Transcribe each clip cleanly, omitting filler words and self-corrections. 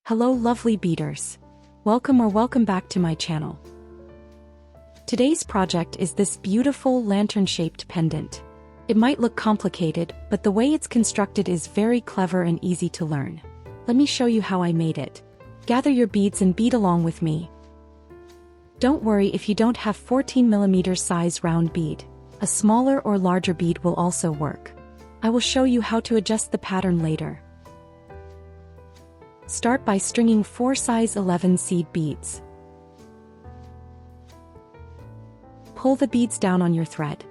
Hello lovely beaders. Welcome back to my channel. Today's project is this beautiful lantern-shaped pendant. It might look complicated, but the way it's constructed is very clever and easy to learn. Let me show you how I made it. Gather your beads and bead along with me. Don't worry if you don't have 14mm size round bead. A smaller or larger bead will also work. I will show you how to adjust the pattern later. Start by stringing 4 size 11 seed beads. Pull the beads down on your thread.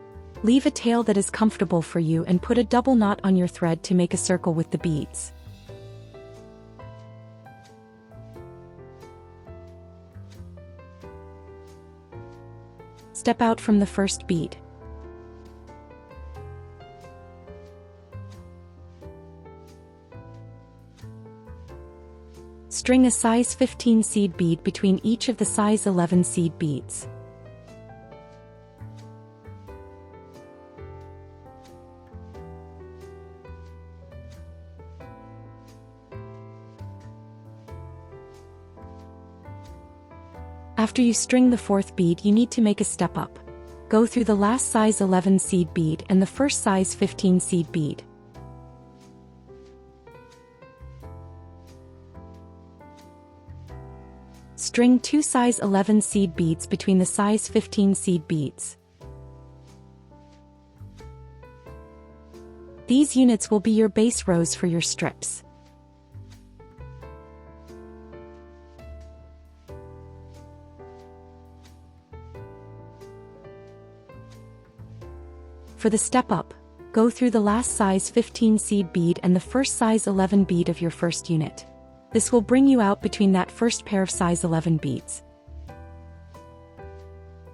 Leave a tail that is comfortable for you and put a double knot on your thread to make a circle with the beads. Step out from the first bead. String a size 15 seed bead between each of the size 11 seed beads. After you string the fourth bead, you need to make a step up. Go through the last size 11 seed bead and the first size 15 seed bead. String 2 size 11 seed beads between the size 15 seed beads. These units will be your base rows for your strips. For the step up, go through the last size 15 seed bead and the first size 11 bead of your first unit. This will bring you out between that first pair of size 11 beads.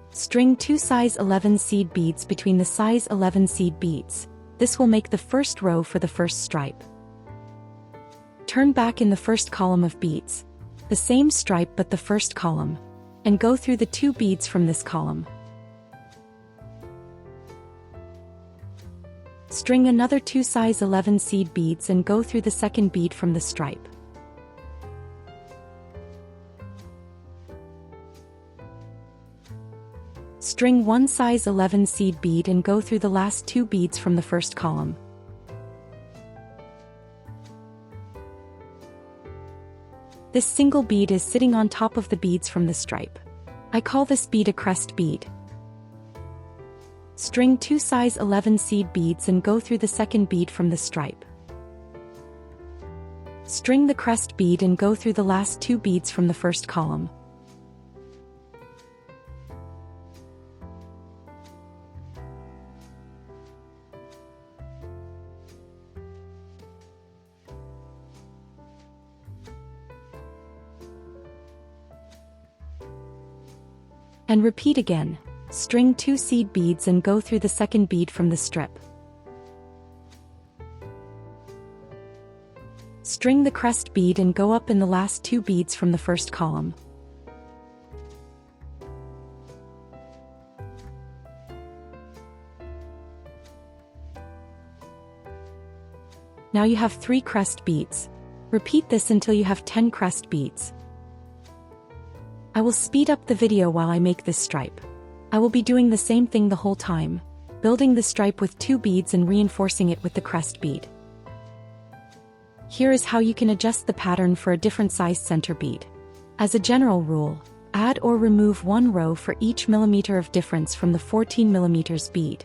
String 2 size 11 seed beads between the size 11 seed beads. This will make the first row for the first stripe. Turn back in the first column of beads. The same stripe but the first column. And go through the 2 beads from this column. String another 2 size 11 seed beads and go through the second bead from the stripe. String 1 size 11 seed bead and go through the last 2 beads from the first column. This single bead is sitting on top of the beads from the stripe. I call this bead a crest bead. String 2 size 11 seed beads and go through the second bead from the stripe. String the crest bead and go through the last 2 beads from the first column. And repeat again. String 2 seed beads and go through the second bead from the strip. String the crest bead and go up in the last 2 beads from the first column. Now you have 3 crest beads. Repeat this until you have 10 crest beads. I will speed up the video while I make this stripe. I will be doing the same thing the whole time, building the stripe with 2 beads and reinforcing it with the crest bead. Here is how you can adjust the pattern for a different size center bead. As a general rule, add or remove 1 row for each millimeter of difference from the 14mm bead.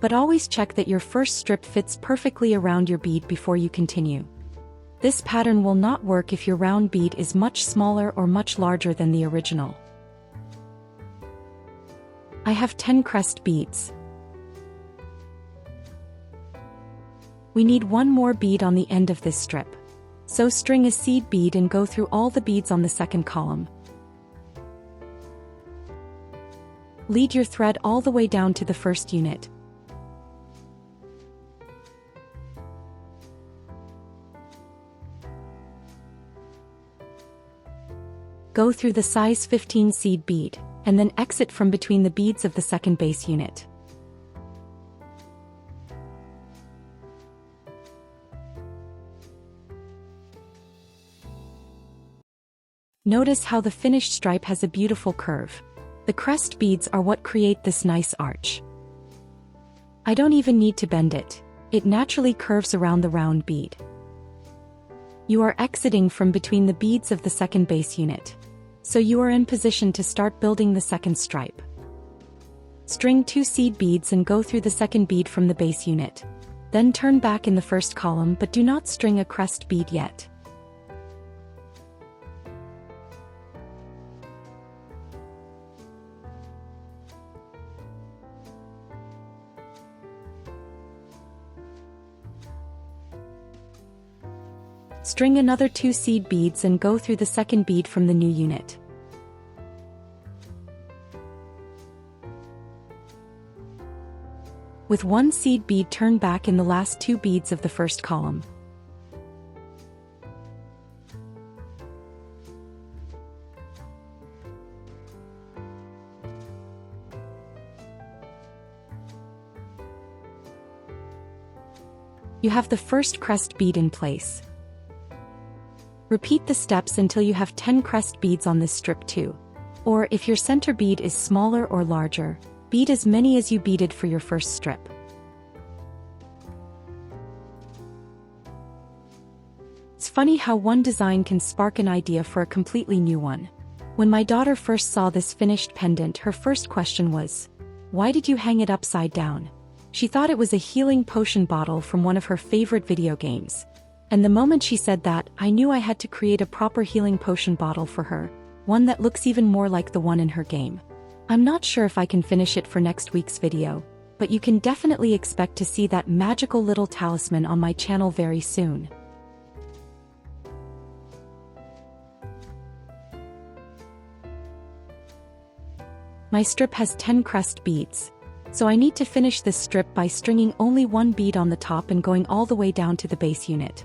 But always check that your first strip fits perfectly around your bead before you continue. This pattern will not work if your round bead is much smaller or much larger than the original. I have 10 crest beads. We need 1 more bead on the end of this strip. So string a seed bead and go through all the beads on the second column. Lead your thread all the way down to the first unit. Go through the size 15 seed bead, and then exit from between the beads of the second base unit. Notice how the finished stripe has a beautiful curve. The crest beads are what create this nice arch. I don't even need to bend it. It naturally curves around the round bead. You are exiting from between the beads of the second base unit. So you are in position to start building the second stripe. String 2 seed beads and go through the second bead from the base unit. Then turn back in the first column, but do not string a crest bead yet. String another 2 seed beads and go through the second bead from the new unit. With 1 seed bead, turn back in the last 2 beads of the first column. You have the first crest bead in place. Repeat the steps until you have 10 crest beads on this strip too. Or if your center bead is smaller or larger, bead as many as you beaded for your first strip. It's funny how one design can spark an idea for a completely new one. When my daughter first saw this finished pendant, her first question was, "Why did you hang it upside down?" She thought it was a healing potion bottle from one of her favorite video games. And the moment she said that, I knew I had to create a proper healing potion bottle for her, one that looks even more like the one in her game. I'm not sure if I can finish it for next week's video, but you can definitely expect to see that magical little talisman on my channel very soon. My strip has 10 crest beads, so I need to finish this strip by stringing only 1 bead on the top and going all the way down to the base unit.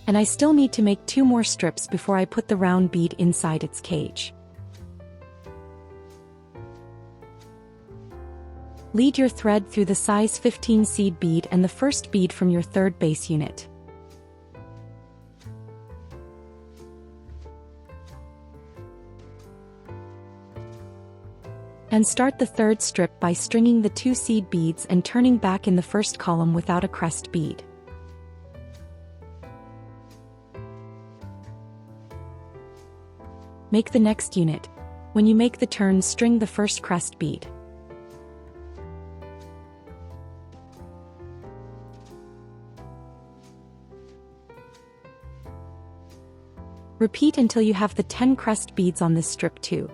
And I still need to make 2 more strips before I put the round bead inside its cage. Lead your thread through the size 15 seed bead and the first bead from your third base unit. And start the third strip by stringing the 2 seed beads and turning back in the first column without a crest bead. Make the next unit. When you make the turn, string the first crest bead. Repeat until you have the 10 crest beads on this strip too.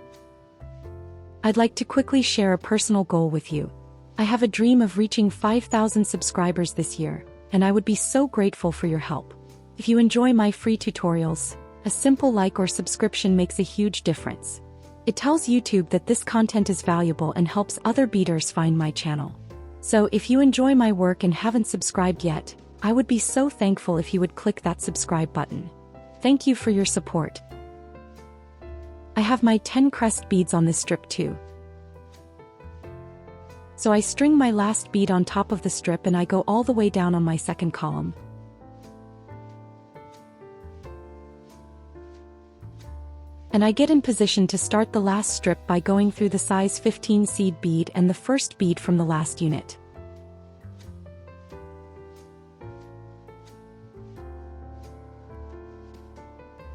I'd like to quickly share a personal goal with you. I have a dream of reaching 5,000 subscribers this year, and I would be so grateful for your help. If you enjoy my free tutorials, a simple like or subscription makes a huge difference. It tells YouTube that this content is valuable and helps other beaders find my channel. So if you enjoy my work and haven't subscribed yet, I would be so thankful if you would click that subscribe button. Thank you for your support. I have my 10 crest beads on this strip too. So I string my last bead on top of the strip and I go all the way down on my second column. And I get in position to start the last strip by going through the size 15 seed bead and the first bead from the last unit.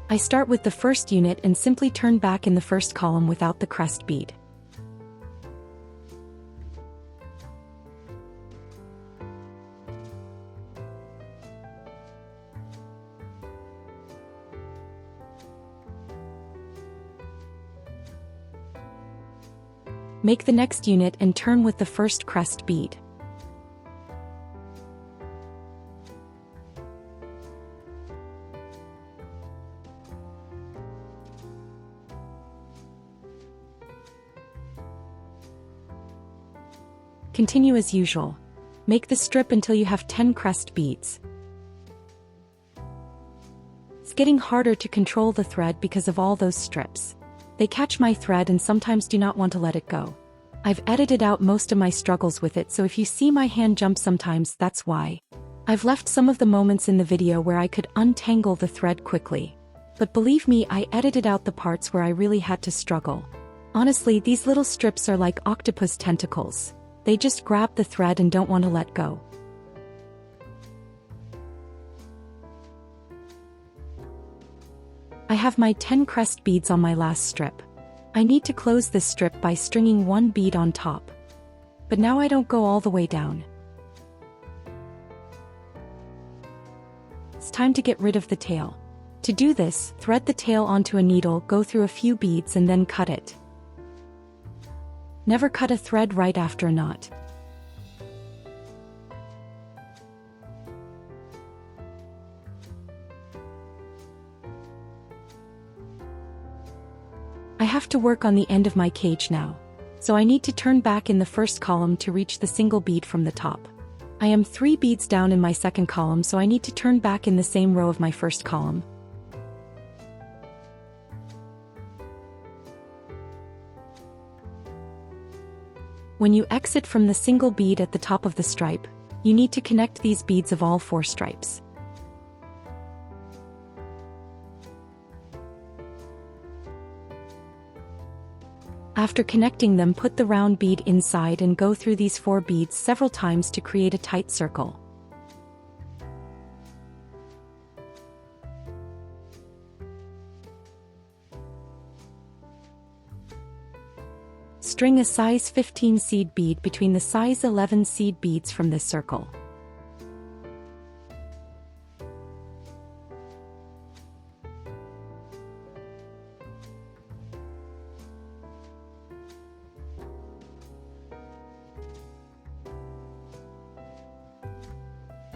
I start with the first unit and simply turn back in the first column without the crest bead. Make the next unit and turn with the first crest bead. Continue as usual. Make the strip until you have 10 crest beads. It's getting harder to control the thread because of all those strips. They catch my thread and sometimes do not want to let it go. I've edited out most of my struggles with it, so if you see my hand jump sometimes, that's why. I've left some of the moments in the video where I could untangle the thread quickly. But believe me, I edited out the parts where I really had to struggle. Honestly, these little strips are like octopus tentacles. They just grab the thread and don't want to let go. I have my 10 crest beads on my last strip. I need to close this strip by stringing one bead on top. But now I don't go all the way down. It's time to get rid of the tail. To do this, thread the tail onto a needle, go through a few beads and then cut it. Never cut a thread right after a knot. I have to work on the end of my cage now, so I need to turn back in the first column to reach the single bead from the top. I am 3 beads down in my second column, so I need to turn back in the same row of my first column. When you exit from the single bead at the top of the stripe, you need to connect these beads of all 4 stripes. After connecting them, put the round bead inside and go through these 4 beads several times to create a tight circle. String a size 15 seed bead between the size 11 seed beads from this circle.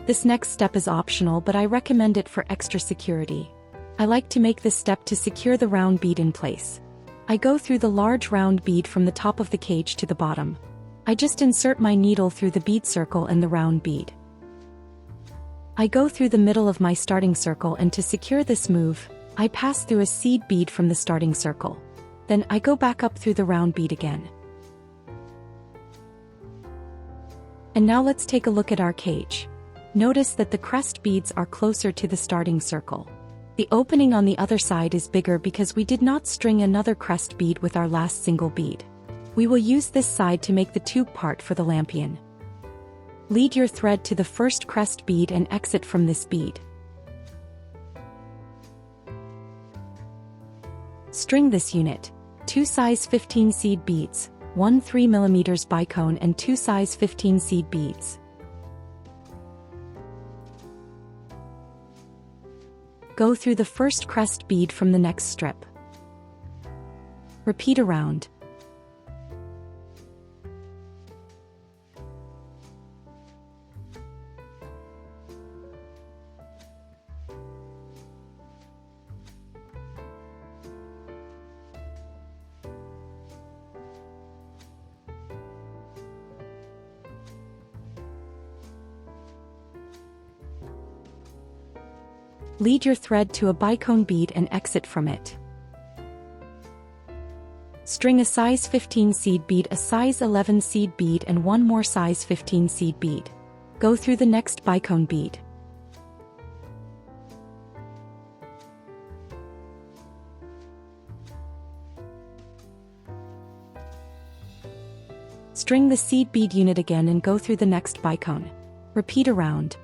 This next step is optional, but I recommend it for extra security. I like to make this step to secure the round bead in place. I go through the large round bead from the top of the cage to the bottom. I just insert my needle through the bead circle and the round bead. I go through the middle of my starting circle, and to secure this move, I pass through a seed bead from the starting circle. Then I go back up through the round bead again. And now let's take a look at our cage. Notice that the crest beads are closer to the starting circle. The opening on the other side is bigger because we did not string another crest bead with our last single bead. We will use this side to make the tube part for the lampion. Lead your thread to the first crest bead and exit from this bead. String this unit: 2 size 15 seed beads, 1 3mm bicone and 2 size 15 seed beads. Go through the first crest bead from the next strip. Repeat around. Lead your thread to a bicone bead and exit from it. String a size 15 seed bead, a size 11 seed bead and one more size 15 seed bead. Go through the next bicone bead. String the seed bead unit again and go through the next bicone. Repeat around.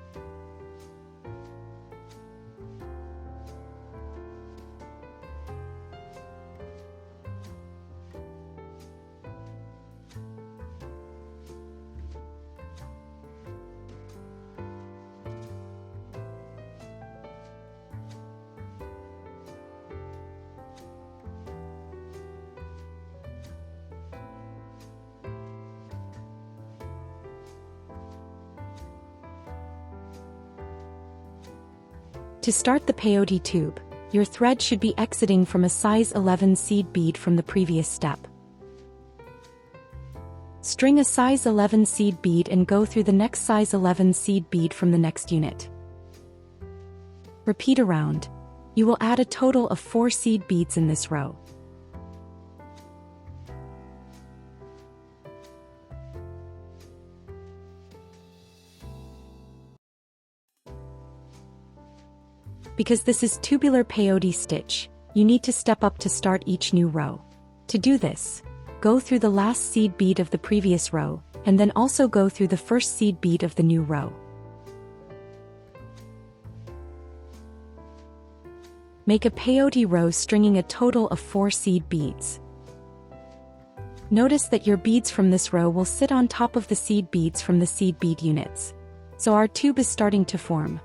To start the peyote tube, your thread should be exiting from a size 11 seed bead from the previous step. String a size 11 seed bead and go through the next size 11 seed bead from the next unit. Repeat around. You will add a total of 4 seed beads in this row. Because this is tubular peyote stitch, you need to step up to start each new row. To do this, go through the last seed bead of the previous row, and then also go through the first seed bead of the new row. Make a peyote row stringing a total of 4 seed beads. Notice that your beads from this row will sit on top of the seed beads from the seed bead units. So our tube is starting to form.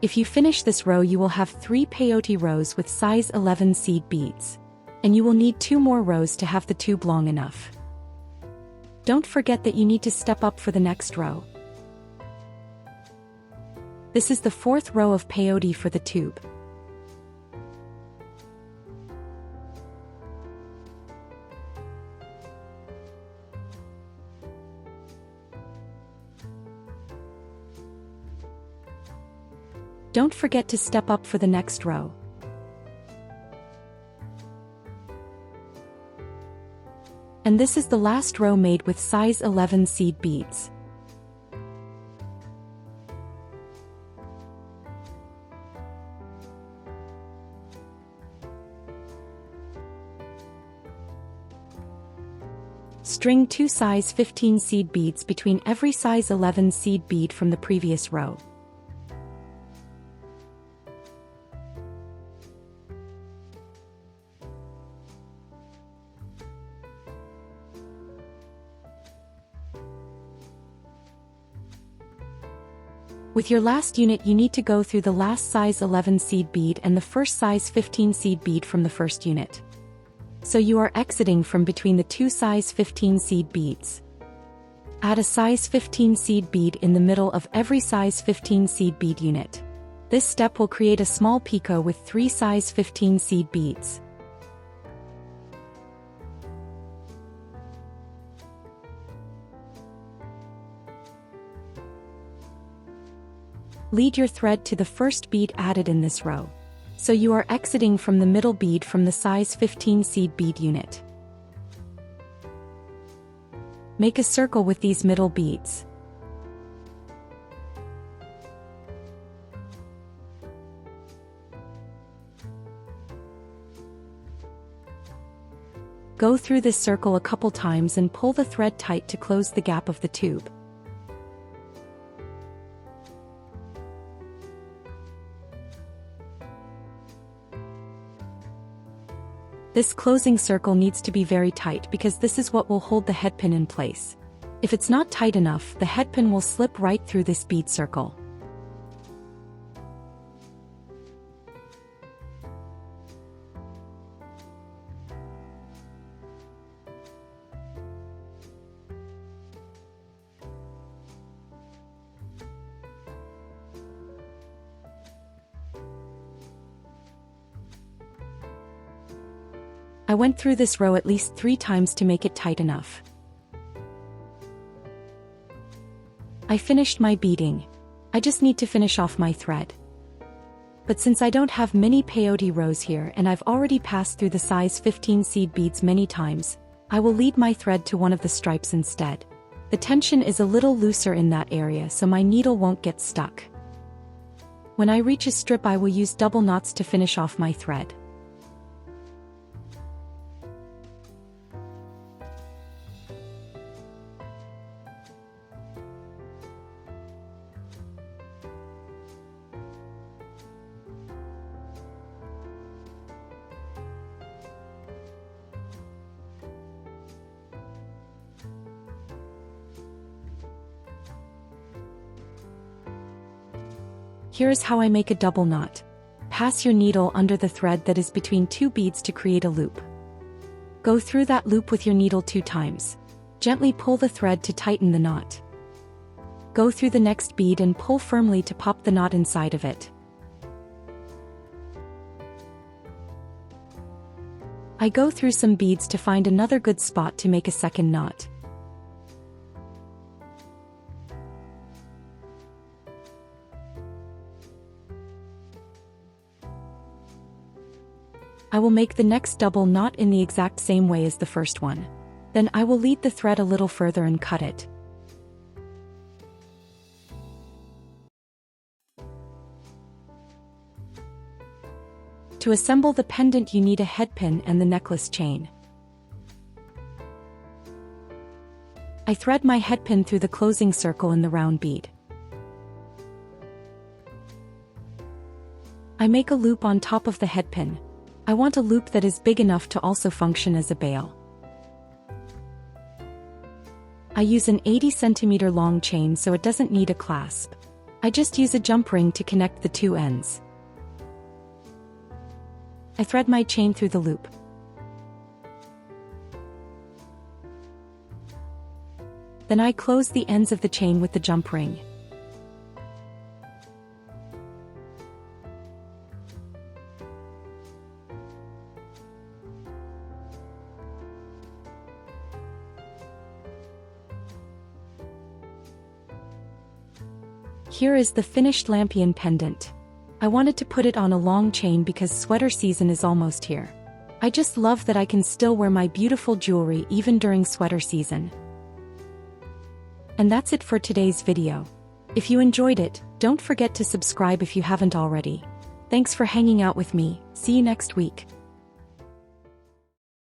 If you finish this row, you will have 3 peyote rows with size 11 seed beads. And you will need 2 more rows to have the tube long enough. Don't forget that you need to step up for the next row. This is the 4th row of peyote for the tube. Don't forget to step up for the next row. And this is the last row made with size 11 seed beads. String 2 size 15 seed beads between every size 11 seed bead from the previous row. With your last unit, you need to go through the last size 11 seed bead and the first size 15 seed bead from the first unit. So you are exiting from between the 2 size 15 seed beads. Add a size 15 seed bead in the middle of every size 15 seed bead unit. This step will create a small picot with 3 size 15 seed beads. Lead your thread to the first bead added in this row. So you are exiting from the middle bead from the size 15 seed bead unit. Make a circle with these middle beads. Go through this circle a couple times and pull the thread tight to close the gap of the tube. This closing circle needs to be very tight because this is what will hold the headpin in place. If it's not tight enough, the headpin will slip right through this bead circle. I went through this row at least 3 times to make it tight enough. I finished my beading. I just need to finish off my thread. But since I don't have many peyote rows here and I've already passed through the size 15 seed beads many times, I will lead my thread to one of the stripes instead. The tension is a little looser in that area so my needle won't get stuck. When I reach a strip, I will use double knots to finish off my thread. Here is how I make a double knot. Pass your needle under the thread that is between 2 beads to create a loop. Go through that loop with your needle 2 times. Gently pull the thread to tighten the knot. Go through the next bead and pull firmly to pop the knot inside of it. I go through some beads to find another good spot to make a second knot. I will make the next double knot in the exact same way as the first one. Then I will lead the thread a little further and cut it. To assemble the pendant you need a headpin and the necklace chain. I thread my headpin through the closing circle in the round bead. I make a loop on top of the headpin. I want a loop that is big enough to also function as a bail. I use an 80 cm long chain so it doesn't need a clasp. I just use a jump ring to connect the two ends. I thread my chain through the loop. Then I close the ends of the chain with the jump ring. Here is the finished Lampion pendant. I wanted to put it on a long chain because sweater season is almost here. I just love that I can still wear my beautiful jewelry even during sweater season. And that's it for today's video. If you enjoyed it, don't forget to subscribe if you haven't already. Thanks for hanging out with me. See you next week.